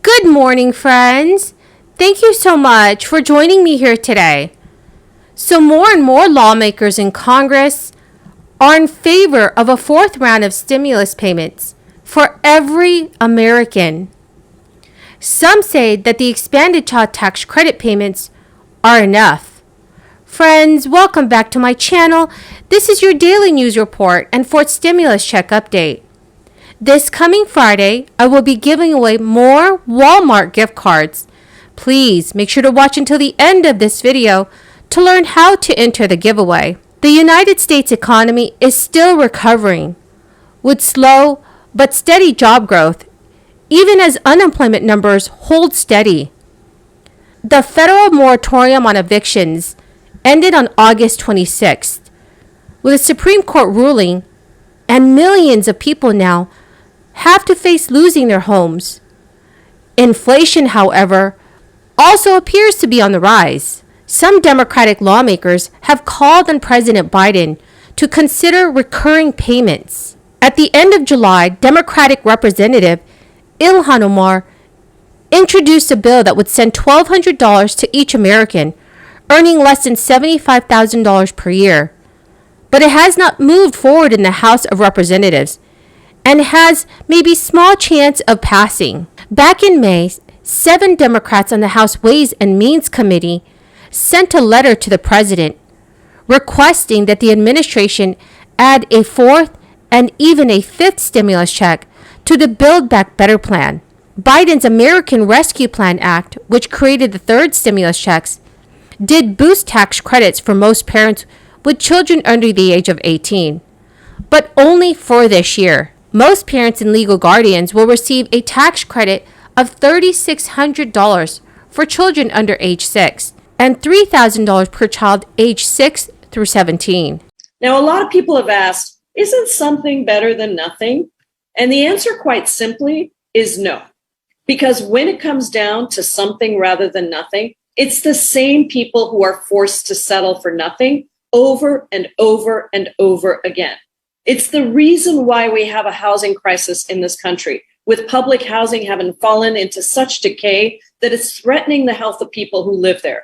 Good morning, friends. Thank you so much for joining me here today. So more and more lawmakers in Congress are in favor of a fourth round of stimulus payments for every American. Some say that the expanded child tax credit payments are enough. Friends, welcome back to my channel. This is your daily news report and fourth stimulus check update. This coming Friday, I will be giving away more Walmart gift cards. Please make sure to watch until the end of this video to learn how to enter the giveaway. The United States economy is still recovering with slow but steady job growth, even as unemployment numbers hold steady. The federal moratorium on evictions ended on August 26th with a Supreme Court ruling, and millions of people now have to face losing their homes. Inflation, however, also appears to be on the rise. Some Democratic lawmakers have called on President Biden to consider recurring payments. At the end of July, Democratic Representative Ilhan Omar introduced a bill that would send $1,200 to each American earning less than $75,000 per year. But it has not moved forward in the House of Representatives and has maybe small chance of passing. Back in May, 7 Democrats on the House Ways and Means Committee sent a letter to the president requesting that the administration add a fourth and even a fifth stimulus check to the Build Back Better plan. Biden's American Rescue Plan Act, which created the third stimulus checks, did boost tax credits for most parents with children under the age of 18, but only for this year. Most parents and legal guardians will receive a tax credit of $3,600 for children under age 6 and $3,000 per child age 6 through 17. Now, a lot of people have asked, isn't something better than nothing? And the answer, quite simply, is no. Because when it comes down to something rather than nothing, it's the same people who are forced to settle for nothing over and over and over again. It's the reason why we have a housing crisis in this country, with public housing having fallen into such decay that it's threatening the health of people who live there.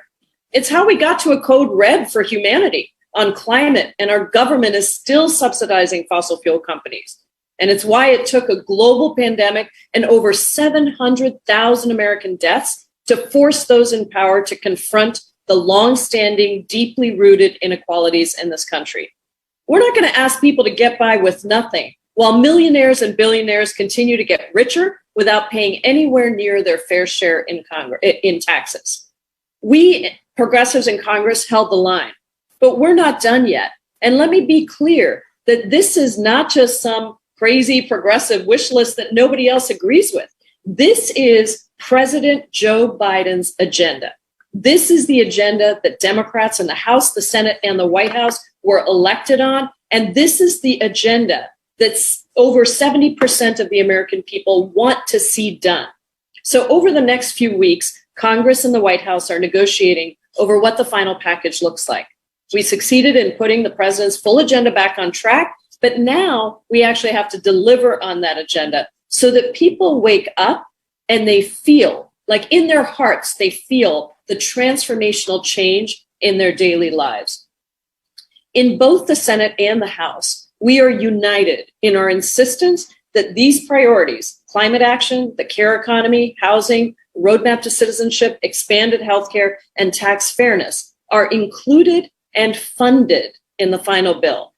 It's how we got to a code red for humanity on climate, and our government is still subsidizing fossil fuel companies. And it's why it took a global pandemic and over 700,000 American deaths to force those in power to confront the long-standing, deeply rooted inequalities in this country. We're not going to ask people to get by with nothing while millionaires and billionaires continue to get richer without paying anywhere near their fair share in taxes. We progressives in Congress held the line, but we're not done yet. And let me be clear that this is not just some crazy progressive wish list that nobody else agrees with. This is President Joe Biden's agenda. This is the agenda that Democrats in the House, the Senate, and the White House were elected on. And this is the agenda that over 70% of the American people want to see done. So over the next few weeks, Congress and the White House are negotiating over what the final package looks like. We succeeded in putting the president's full agenda back on track, but now we actually have to deliver on that agenda so that people wake up and they feel, like in their hearts, they feel the transformational change in their daily lives. In both the Senate and the House, we are united in our insistence that these priorities, climate action, the care economy, housing, roadmap to citizenship, expanded healthcare, and tax fairness, are included and funded in the final bill.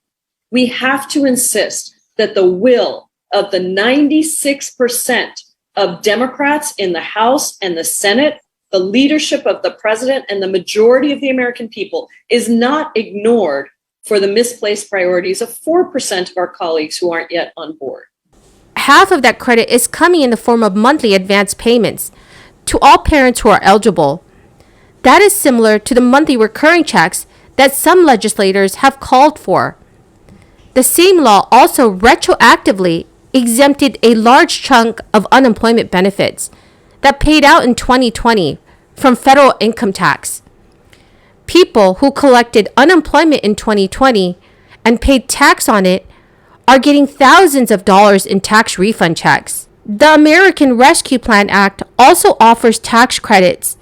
We have to insist that the will of the 96% of Democrats in the House and the Senate, the leadership of the president, and the majority of the American people is not ignored for the misplaced priorities of 4% of our colleagues who aren't yet on board. Half of that credit is coming in the form of monthly advance payments to all parents who are eligible. That is similar to the monthly recurring checks that some legislators have called for. The same law also retroactively exempted a large chunk of unemployment benefits that paid out in 2020 from federal income tax. People who collected unemployment in 2020 and paid tax on it are getting thousands of dollars in tax refund checks. The American Rescue Plan Act also offers tax credits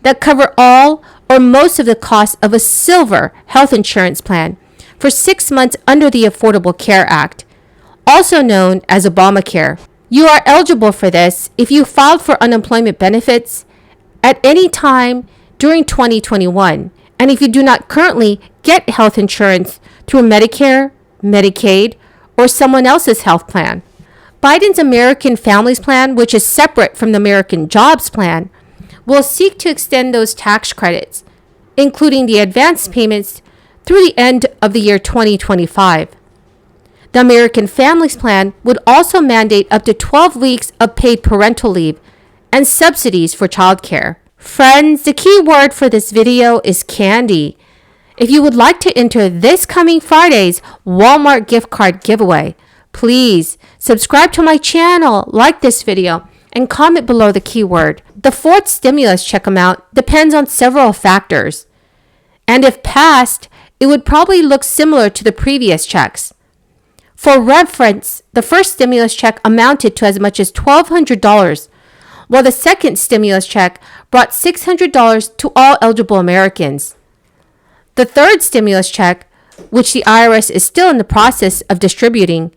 that cover all or most of the cost of a silver health insurance plan for 6 months under the Affordable Care Act, also known as Obamacare. You are eligible for this if you filed for unemployment benefits at any time during 2021, and if you do not currently get health insurance through Medicare, Medicaid, or someone else's health plan. Biden's American Families Plan, which is separate from the American Jobs Plan, will seek to extend those tax credits, including the advance payments, through the end of the year 2025. The American Families Plan would also mandate up to 12 weeks of paid parental leave and subsidies for childcare. Friends, the key word for this video is candy. If you would like to enter this coming Friday's Walmart gift card giveaway, please subscribe to my channel, like this video, and comment below the keyword. The fourth stimulus check amount depends on several factors, and if passed, it would probably look similar to the previous checks. For reference, the first stimulus check amounted to as much as $1,200, while the second stimulus check brought $600 to all eligible Americans. The third stimulus check, which the IRS is still in the process of distributing,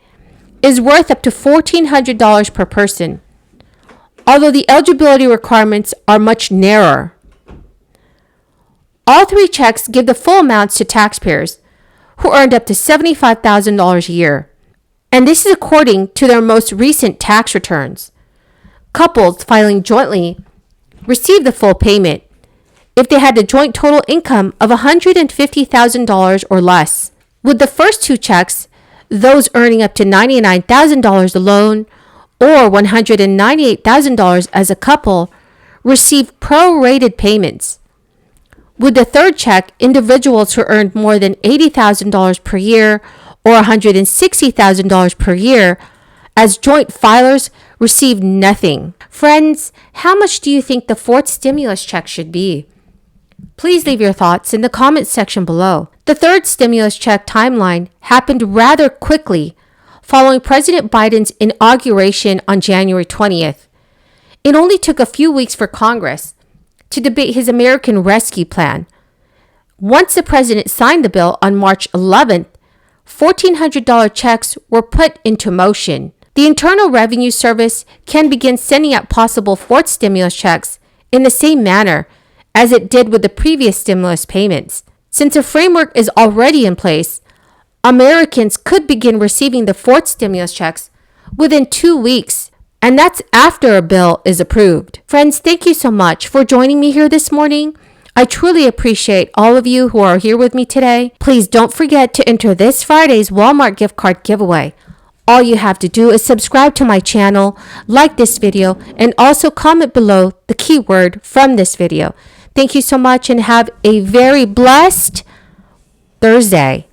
is worth up to $1,400 per person, although the eligibility requirements are much narrower. All three checks give the full amounts to taxpayers who earned up to $75,000 a year, and this is according to their most recent tax returns. Couples filing jointly receive the full payment if they had a joint total income of $150,000 or less. With the first two checks, those earning up to $99,000 alone or $198,000 as a couple receive prorated payments. With the third check, individuals who earned more than $80,000 per year or $160,000 per year as joint filers receive nothing. Friends, how much do you think the fourth stimulus check should be? Please leave your thoughts in the comments section below. The third stimulus check timeline happened rather quickly following President Biden's inauguration on January 20th. It only took a few weeks for Congress to debate his American Rescue Plan. Once the president signed the bill on March 11th, $1,400 checks were put into motion. The Internal Revenue Service can begin sending out possible fourth stimulus checks in the same manner as it did with the previous stimulus payments. Since a framework is already in place, Americans could begin receiving the fourth stimulus checks within 2 weeks, and that's after a bill is approved. Friends, thank you so much for joining me here this morning. I truly appreciate all of you who are here with me today. Please don't forget to enter this Friday's Walmart gift card giveaway. All you have to do is subscribe to my channel, like this video, and also comment below the keyword from this video. Thank you so much and have a very blessed Thursday.